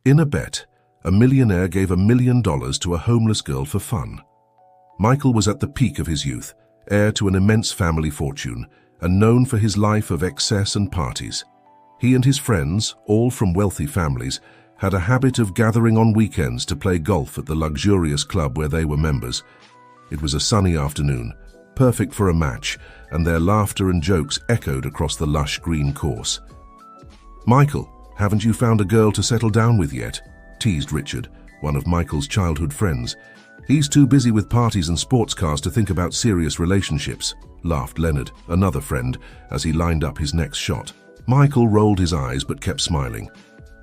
In a bet, a millionaire gave $1 million to a homeless girl for fun. Michael was at the peak of his youth, heir to an immense family fortune, and known for his life of excess and parties. He and his friends, all from wealthy families, had a habit of gathering on weekends to play golf at the luxurious club where they were members. It was a sunny afternoon, perfect for a match, and their laughter and jokes echoed across the lush green course. "Michael, haven't you found a girl to settle down with yet?" teased Richard, one of Michael's childhood friends. "He's too busy with parties and sports cars to think about serious relationships," laughed Leonard, another friend, as he lined up his next shot. Michael rolled his eyes but kept smiling.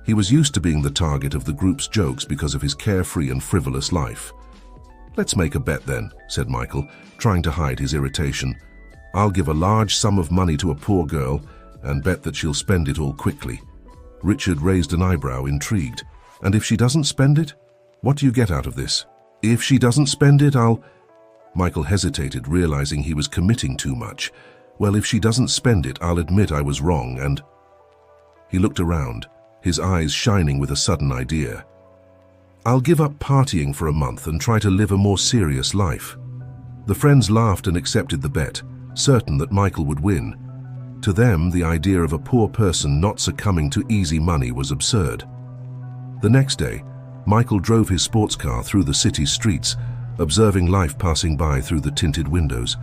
He was used to being the target of the group's jokes because of his carefree and frivolous life. "Let's make a bet then," said Michael, trying to hide his irritation. "I'll give a large sum of money to a poor girl and bet that she'll spend it all quickly." Richard raised an eyebrow, intrigued. "And if she doesn't spend it? What do you get out of this?" "If she doesn't spend it, I'll—" Michael hesitated, realizing he was committing too much. "Well, if she doesn't spend it, I'll admit I was wrong and—" He looked around, his eyes shining with a sudden idea. "I'll give up partying for a month and try to live a more serious life." The friends laughed and accepted the bet, certain that Michael would win. To them, the idea of a poor person not succumbing to easy money was absurd. The next day, Michael drove his sports car through the city's streets, observing life passing by through the tinted windows.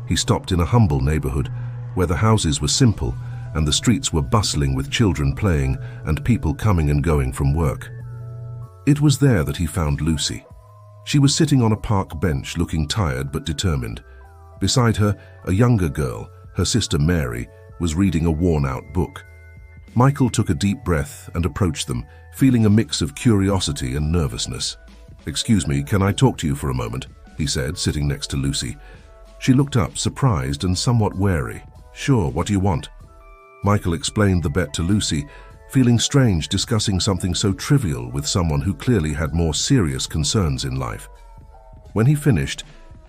He stopped in a humble neighborhood where the houses were simple and the streets were bustling with children playing and people coming and going from work. It was there that he found Lucy. She was sitting on a park bench looking tired but determined. Beside her, a younger girl, her sister Mary, was reading a worn-out book. Michael took a deep breath and approached them, feeling a mix of curiosity and nervousness. "Excuse me, can I talk to you for a moment?" he said, sitting next to Lucy. She looked up, surprised and somewhat wary. "Sure, what do you want?" Michael explained the bet to Lucy, feeling strange discussing something so trivial with someone who clearly had more serious concerns in life. When he finished,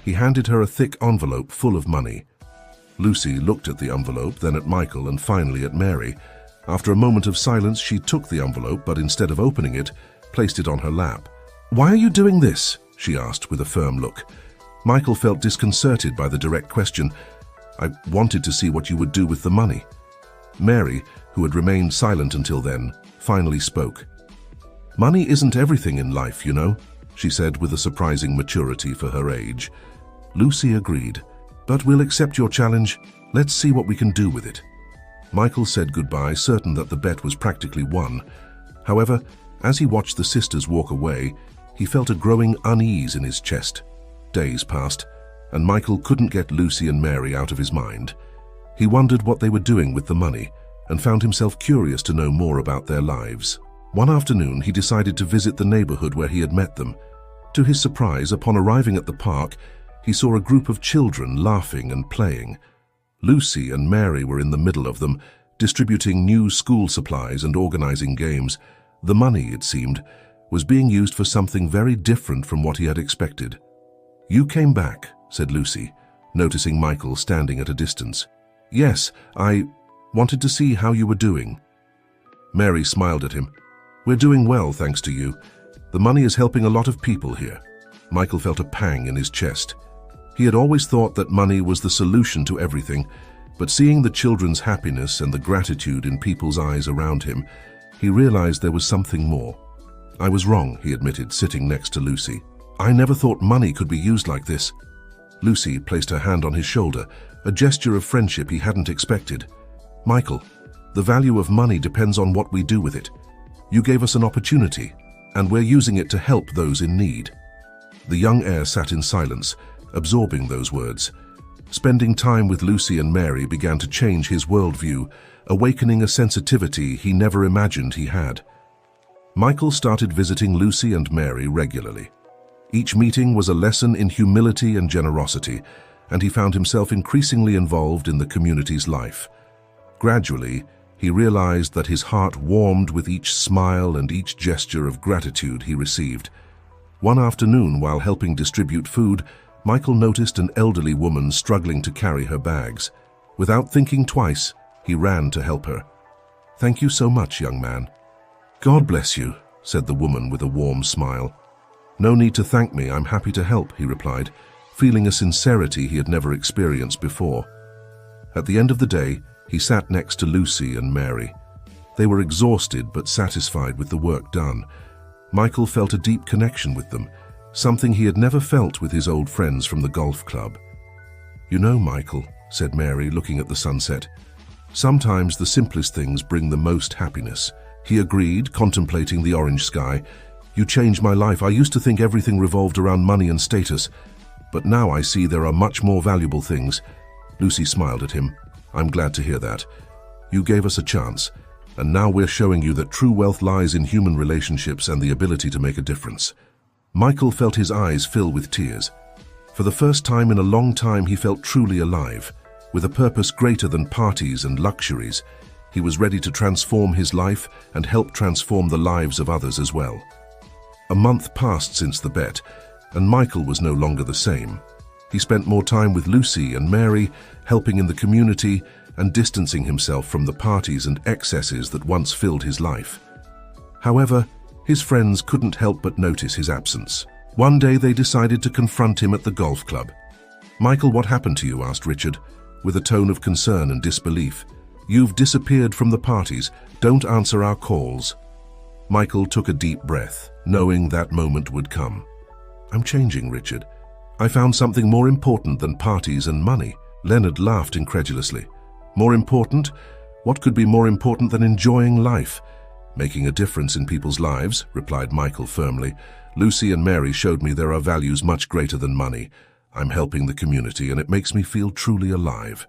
he handed her a thick envelope full of money. Lucy looked at the envelope, then at Michael, and finally at Mary. After a moment of silence, she took the envelope, but instead of opening it, placed it on her lap. "Why are you doing this?" she asked with a firm look. Michael felt disconcerted by the direct question. "I wanted to see what you would do with the money." Mary, who had remained silent until then, finally spoke. "Money isn't everything in life, you know," she said with a surprising maturity for her age. Lucy agreed. "But we'll accept your challenge. Let's see what we can do with it." Michael said goodbye, certain that the bet was practically won. However, as he watched the sisters walk away, he felt a growing unease in his chest. Days passed, and Michael couldn't get Lucy and Mary out of his mind. He wondered what they were doing with the money and found himself curious to know more about their lives. One afternoon, he decided to visit the neighborhood where he had met them. To his surprise, upon arriving at the park, he saw a group of children laughing and playing. Lucy and Mary were in the middle of them, distributing new school supplies and organizing games. The money, it seemed, was being used for something very different from what he had expected. "You came back," said Lucy, noticing Michael standing at a distance. "Yes, I wanted to see how you were doing." Mary smiled at him. "We're doing well, thanks to you. The money is helping a lot of people here." Michael felt a pang in his chest. He had always thought that money was the solution to everything, but seeing the children's happiness and the gratitude in people's eyes around him, he realized there was something more. "I was wrong," he admitted, sitting next to Lucy. "I never thought money could be used like this." Lucy placed her hand on his shoulder, a gesture of friendship he hadn't expected. "Michael, the value of money depends on what we do with it. You gave us an opportunity, and we're using it to help those in need." The young heir sat in silence, absorbing those words. Spending time with Lucy and Mary began to change his worldview, awakening a sensitivity he never imagined he had. Michael started visiting Lucy and Mary regularly. Each meeting was a lesson in humility and generosity, and he found himself increasingly involved in the community's life. Gradually, he realized that his heart warmed with each smile and each gesture of gratitude he received. One afternoon, while helping distribute food, Michael noticed an elderly woman struggling to carry her bags. Without thinking twice, he ran to help her. "Thank you so much, young man." "God bless you," said the woman with a warm smile. "No need to thank me, I'm happy to help," he replied, feeling a sincerity he had never experienced before. At the end of the day, he sat next to Lucy and Mary. They were exhausted but satisfied with the work done. Michael felt a deep connection with them, something he had never felt with his old friends from the golf club. "You know, Michael," said Mary, looking at the sunset, "sometimes the simplest things bring the most happiness." He agreed, contemplating the orange sky. "You changed my life. I used to think everything revolved around money and status, but now I see there are much more valuable things." Lucy smiled at him. "I'm glad to hear that. You gave us a chance, and now we're showing you that true wealth lies in human relationships and the ability to make a difference." Michael felt his eyes fill with tears. For the first time in a long time, he felt truly alive. With a purpose greater than parties and luxuries, he was ready to transform his life and help transform the lives of others as well. A month passed since the bet, and Michael was no longer the same. He spent more time with Lucy and Mary, helping in the community and distancing himself from the parties and excesses that once filled his life. However, his friends couldn't help but notice his absence. One day they decided to confront him at the golf club. "Michael, what happened to you?" asked Richard, with a tone of concern and disbelief. "You've disappeared from the parties. Don't answer our calls." Michael took a deep breath, knowing that moment would come. "I'm changing, Richard. I found something more important than parties and money." Leonard laughed incredulously. "More important? What could be more important than enjoying life? Making a difference in people's lives," replied Michael firmly. "Lucy and Mary showed me there are values much greater than money. I'm helping the community, and it makes me feel truly alive."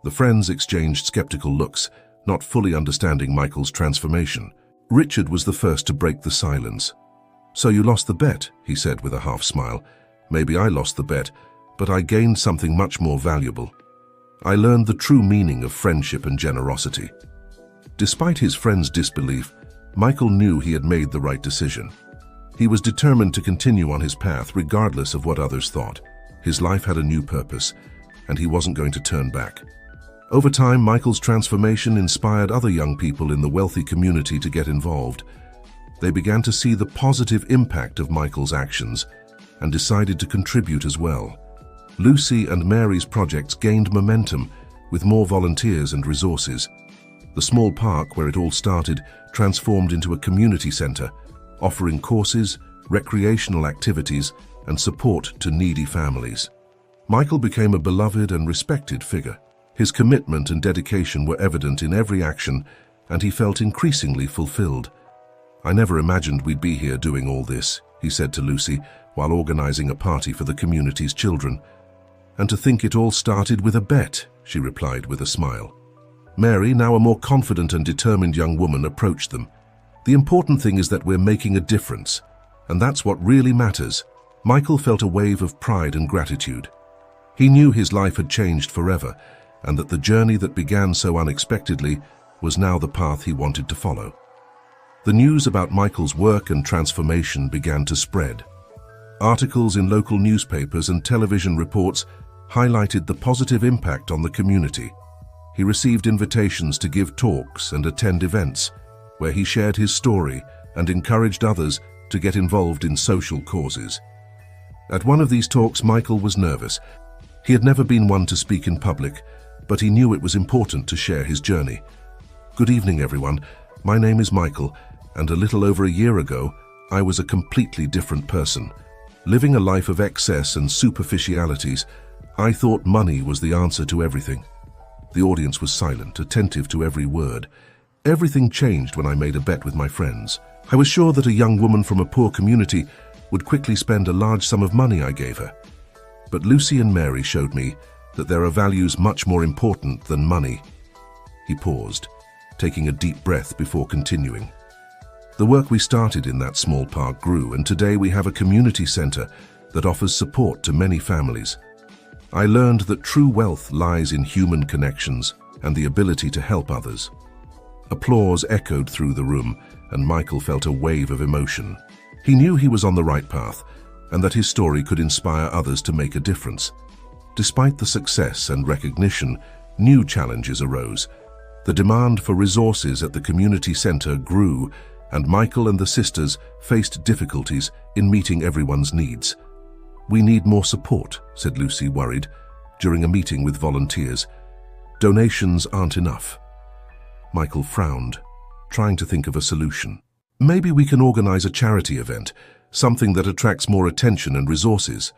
The friends exchanged skeptical looks, not fully understanding Michael's transformation. Richard was the first to break the silence. "So you lost the bet," he said with a half smile. "Maybe I lost the bet, but I gained something much more valuable. I learned the true meaning of friendship and generosity." Despite his friend's disbelief, Michael knew he had made the right decision. He was determined to continue on his path regardless of what others thought. His life had a new purpose, and he wasn't going to turn back. Over time, Michael's transformation inspired other young people in the wealthy community to get involved. They began to see the positive impact of Michael's actions and decided to contribute as well. Lucy and Mary's projects gained momentum with more volunteers and resources. The small park where it all started transformed into a community center, offering courses, recreational activities, and support to needy families. Michael became a beloved and respected figure. His commitment and dedication were evident in every action, and he felt increasingly fulfilled. "I never imagined we'd be here doing all this," he said to Lucy while organizing a party for the community's children. "And to think it all started with a bet," she replied with a smile. Mary, now a more confident and determined young woman, approached them. "The important thing is that we're making a difference, and that's what really matters." Michael felt a wave of pride and gratitude. He knew his life had changed forever, and that the journey that began so unexpectedly was now the path he wanted to follow. The news about Michael's work and transformation began to spread. Articles in local newspapers and television reports highlighted the positive impact on the community. He received invitations to give talks and attend events, where he shared his story and encouraged others to get involved in social causes. At one of these talks, Michael was nervous. He had never been one to speak in public, but he knew it was important to share his journey. "Good evening, everyone. My name is Michael, and a little over a year ago, I was a completely different person. Living a life of excess and superficialities, I thought money was the answer to everything." The audience was silent, attentive to every word. "Everything changed when I made a bet with my friends. I was sure that a young woman from a poor community would quickly spend a large sum of money I gave her. But Lucy and Mary showed me that there are values much more important than money." He paused, taking a deep breath before continuing. "The work we started in that small park grew, and today we have a community center that offers support to many families. I learned that true wealth lies in human connections and the ability to help others." Applause echoed through the room, and Michael felt a wave of emotion. He knew he was on the right path, and that his story could inspire others to make a difference. Despite the success and recognition, new challenges arose. The demand for resources at the community center grew, and Michael and the sisters faced difficulties in meeting everyone's needs. "We need more support," said Lucy, worried, during a meeting with volunteers. "Donations aren't enough." Michael frowned, trying to think of a solution. "Maybe we can organize a charity event, something that attracts more attention and resources."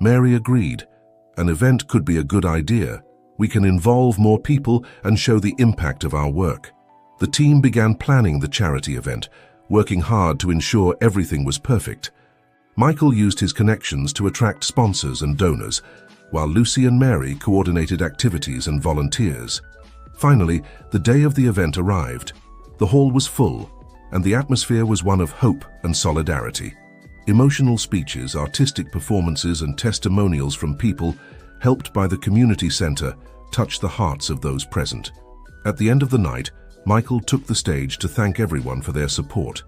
Mary agreed. "An event could be a good idea. We can involve more people and show the impact of our work." The team began planning the charity event, working hard to ensure everything was perfect. Michael used his connections to attract sponsors and donors, while Lucy and Mary coordinated activities and volunteers. Finally, the day of the event arrived. The hall was full, and the atmosphere was one of hope and solidarity. Emotional speeches, artistic performances, and testimonials from people helped by the community center touched the hearts of those present. At the end of the night, Michael took the stage to thank everyone for their support.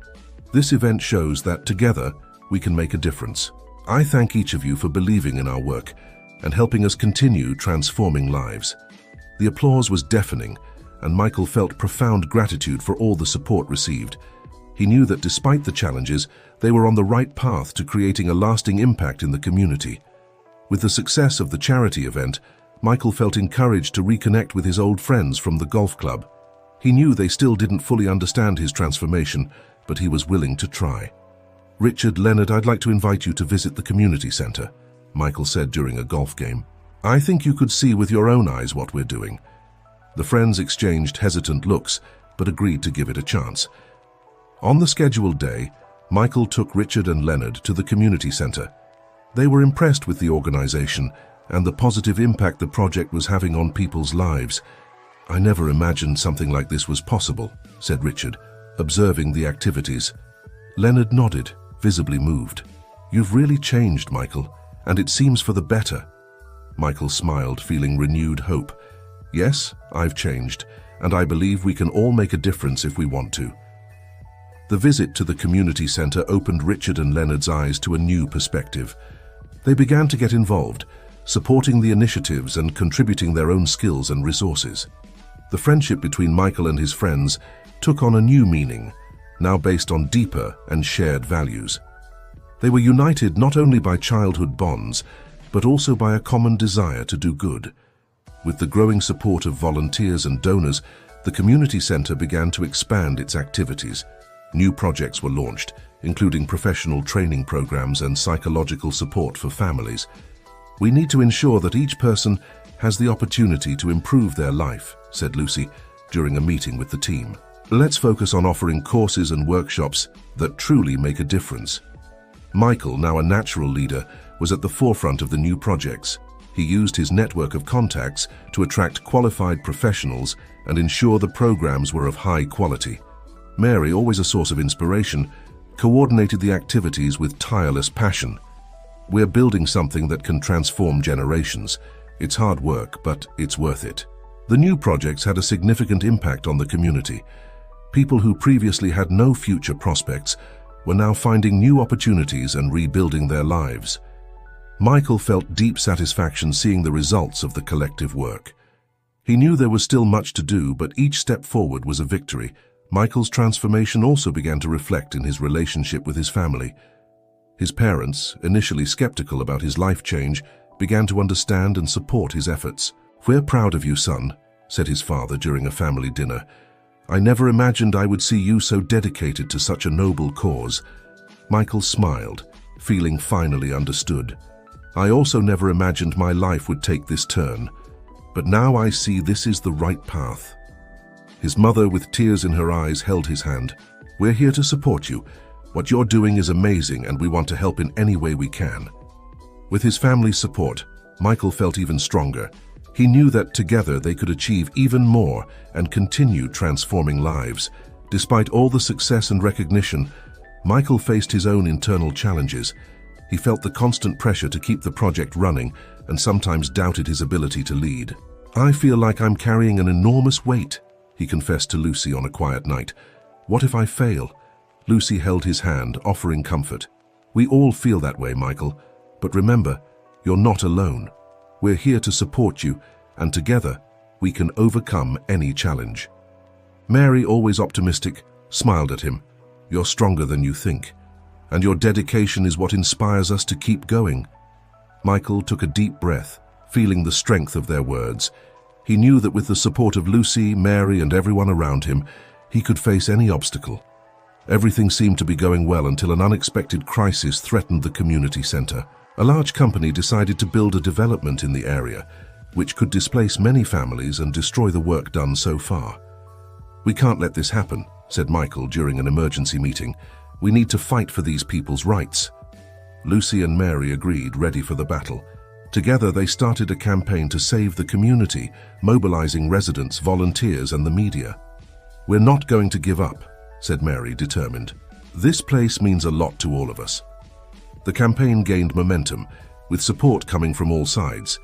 "This event shows that together we can make a difference. I thank each of you for believing in our work and helping us continue transforming lives." The applause was deafening, and Michael felt profound gratitude for all the support received. He knew that despite the challenges, they were on the right path to creating a lasting impact in the community. With the success of the charity event, Michael felt encouraged to reconnect with his old friends from the golf club. He knew they still didn't fully understand his transformation, but he was willing to try. "Richard, Leonard, I'd like to invite you to visit the community center," Michael said during a golf game. "I think you could see with your own eyes what we're doing." The friends exchanged hesitant looks, but agreed to give it a chance. On the scheduled day, Michael took Richard and Leonard to the community center. They were impressed with the organization and the positive impact the project was having on people's lives. "I never imagined something like this was possible," said Richard, observing the activities. Leonard nodded, visibly moved. "You've really changed, Michael, and it seems for the better." Michael smiled, feeling renewed hope. "Yes, I've changed, and I believe we can all make a difference if we want to." The visit to the community center opened Richard and Leonard's eyes to a new perspective. They began to get involved, supporting the initiatives and contributing their own skills and resources. The friendship between Michael and his friends took on a new meaning, now based on deeper and shared values. They were united not only by childhood bonds, but also by a common desire to do good. With the growing support of volunteers and donors, the community center began to expand its activities. New projects were launched, including professional training programs and psychological support for families. "We need to ensure that each person has the opportunity to improve their life," said Lucy during a meeting with the team. "Let's focus on offering courses and workshops that truly make a difference." Michael, now a natural leader, was at the forefront of the new projects. He used his network of contacts to attract qualified professionals and ensure the programs were of high quality. Mary, always a source of inspiration, coordinated the activities with tireless passion. "We're building something that can transform generations. It's hard work, but it's worth it." The new projects had a significant impact on the community. People who previously had no future prospects were now finding new opportunities and rebuilding their lives. Michael felt deep satisfaction seeing the results of the collective work. He knew there was still much to do, but each step forward was a victory. Michael's transformation also began to reflect in his relationship with his family. His parents, initially skeptical about his life change, began to understand and support his efforts. "We're proud of you, son," said his father during a family dinner. "I never imagined I would see you so dedicated to such a noble cause." Michael smiled, feeling finally understood. "I also never imagined my life would take this turn, but now I see this is the right path." His mother, with tears in her eyes, held his hand. "We're here to support you. What you're doing is amazing, and we want to help in any way we can." With his family's support, Michael felt even stronger. He knew that together they could achieve even more and continue transforming lives. Despite all the success and recognition, Michael faced his own internal challenges. He felt the constant pressure to keep the project running and sometimes doubted his ability to lead. "I feel like I'm carrying an enormous weight," he confessed to Lucy on a quiet night. "What if I fail?" Lucy held his hand, offering comfort. "We all feel that way, Michael, but remember, you're not alone. We're here to support you, and together we can overcome any challenge." Mary, always optimistic, smiled at him. You're stronger than you think, and your dedication is what inspires us to keep going." Michael took a deep breath, feeling the strength of their words. He knew that with the support of Lucy, Mary, and everyone around him, he could face any obstacle. Everything seemed to be going well until an unexpected crisis threatened the community center. A large company decided to build a development in the area, which could displace many families and destroy the work done so far. "We can't let this happen," said Michael during an emergency meeting. "We need to fight for these people's rights." Lucy and Mary agreed, ready for the battle. Together, they started a campaign to save the community, mobilizing residents, volunteers, and the media. "We're not going to give up," said Mary, determined. "This place means a lot to all of us." The campaign gained momentum, with support coming from all sides.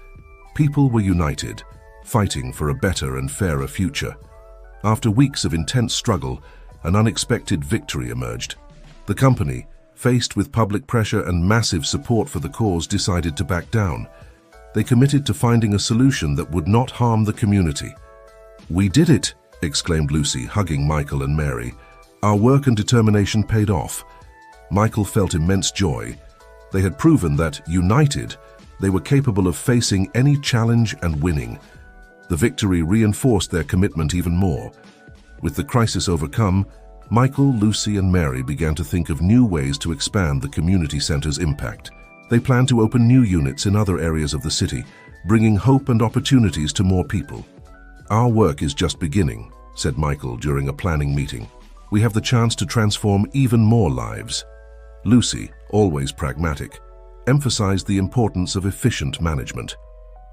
People were united, fighting for a better and fairer future. After weeks of intense struggle, an unexpected victory emerged. The company, faced with public pressure and massive support for the cause, decided to back down. They committed to finding a solution that would not harm the community. "We did it!" exclaimed Lucy, hugging Michael and Mary. "Our work and determination paid off." Michael felt immense joy. They had proven that, united, they were capable of facing any challenge and winning. The victory reinforced their commitment even more. With the crisis overcome, Michael, Lucy, and Mary began to think of new ways to expand the community center's impact. They planned to open new units in other areas of the city, bringing hope and opportunities to more people. "Our work is just beginning," said Michael during a planning meeting. "We have the chance to transform even more lives." Lucy, always pragmatic, emphasized the importance of efficient management.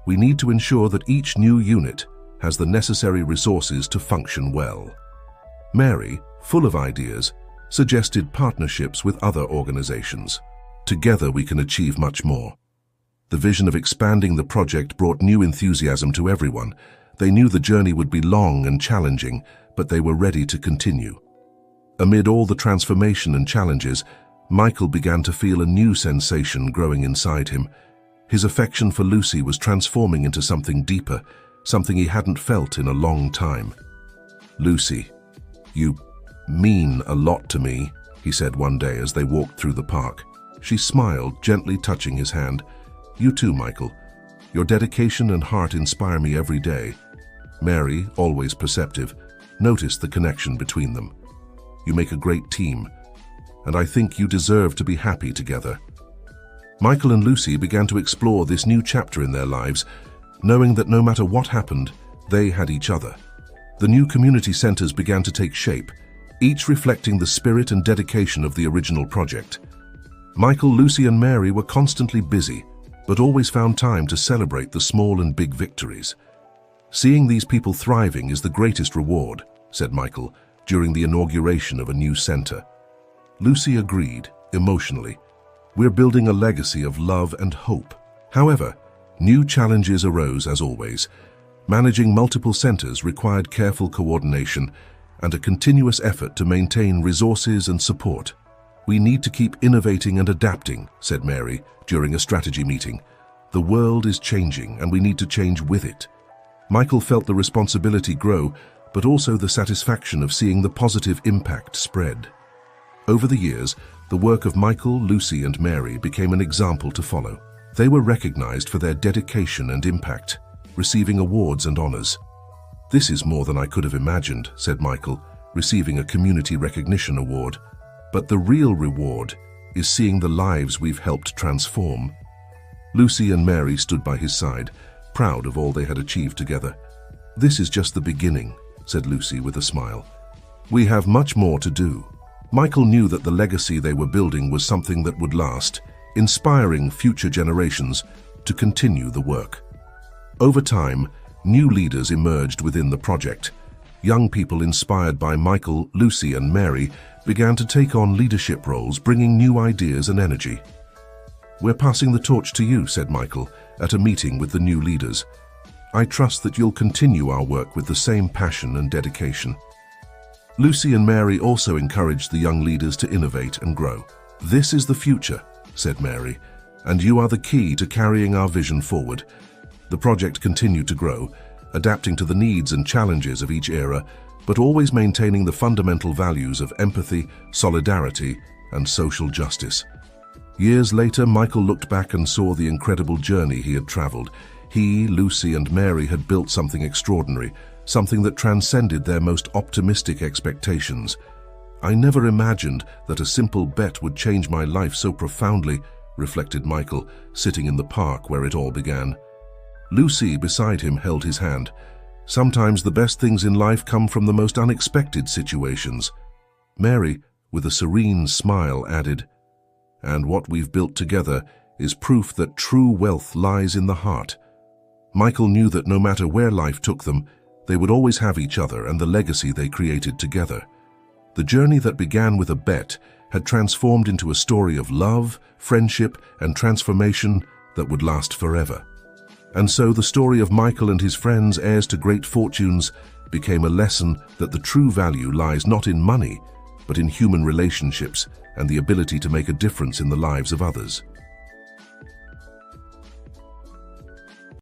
"We need to ensure that each new unit has the necessary resources to function well." Mary, full of ideas, suggested partnerships with other organizations. "Together we can achieve much more." The vision of expanding the project brought new enthusiasm to everyone. They knew the journey would be long and challenging, but they were ready to continue. Amid all the transformation and challenges, Michael began to feel a new sensation growing inside him. His affection for Lucy was transforming into something deeper, something he hadn't felt in a long time. "Lucy, you mean a lot to me," he said one day as they walked through the park. She smiled, gently touching his hand. "You too, Michael. Your dedication and heart inspire me every day." Mary, always perceptive, noticed the connection between them. "You make a great team, and I think you deserve to be happy together." Michael and Lucy began to explore this new chapter in their lives, knowing that no matter what happened, they had each other. The new community centers began to take shape, each reflecting the spirit and dedication of the original project. Michael, Lucy, and Mary were constantly busy, but always found time to celebrate the small and big victories. "Seeing these people thriving is the greatest reward," said Michael during the inauguration of a new center. Lucy agreed, emotionally. "We're building a legacy of love and hope." However, new challenges arose as always. Managing multiple centers required careful coordination and a continuous effort to maintain resources and support. "We need to keep innovating and adapting," said Mary during a strategy meeting. "The world is changing and we need to change with it." Michael felt the responsibility grow, but also the satisfaction of seeing the positive impact spread. Over the years, the work of Michael, Lucy, and Mary became an example to follow. They were recognized for their dedication and impact, receiving awards and honors. "This is more than I could have imagined," said Michael, receiving a community recognition award. "But the real reward is seeing the lives we've helped transform." Lucy and Mary stood by his side, proud of all they had achieved together. "This is just the beginning," said Lucy with a smile. "We have much more to do." Michael knew that the legacy they were building was something that would last, inspiring future generations to continue the work. Over time, new leaders emerged within the project. Young people inspired by Michael, Lucy, and Mary began to take on leadership roles, bringing new ideas and energy. "We're passing the torch to you," said Michael at a meeting with the new leaders. "I trust that you'll continue our work with the same passion and dedication." Lucy and Mary also encouraged the young leaders to innovate and grow. "This is the future," said Mary, "and you are the key to carrying our vision forward." The project continued to grow, adapting to the needs and challenges of each era, but always maintaining the fundamental values of empathy, solidarity, and social justice. Years later, Michael looked back and saw the incredible journey he had traveled. He, Lucy, and Mary had built something extraordinary, something that transcended their most optimistic expectations. "I never imagined that a simple bet would change my life so profoundly," reflected Michael, sitting in the park where it all began. Lucy, beside him, held his hand. "Sometimes the best things in life come from the most unexpected situations." Mary, with a serene smile, added, "And what we've built together is proof that true wealth lies in the heart." Michael knew that no matter where life took them, they would always have each other and the legacy they created together. The journey that began with a bet had transformed into a story of love, friendship, and transformation that would last forever. And so the story of Michael and his friends, heirs to great fortunes, became a lesson that the true value lies not in money, but in human relationships and the ability to make a difference in the lives of others.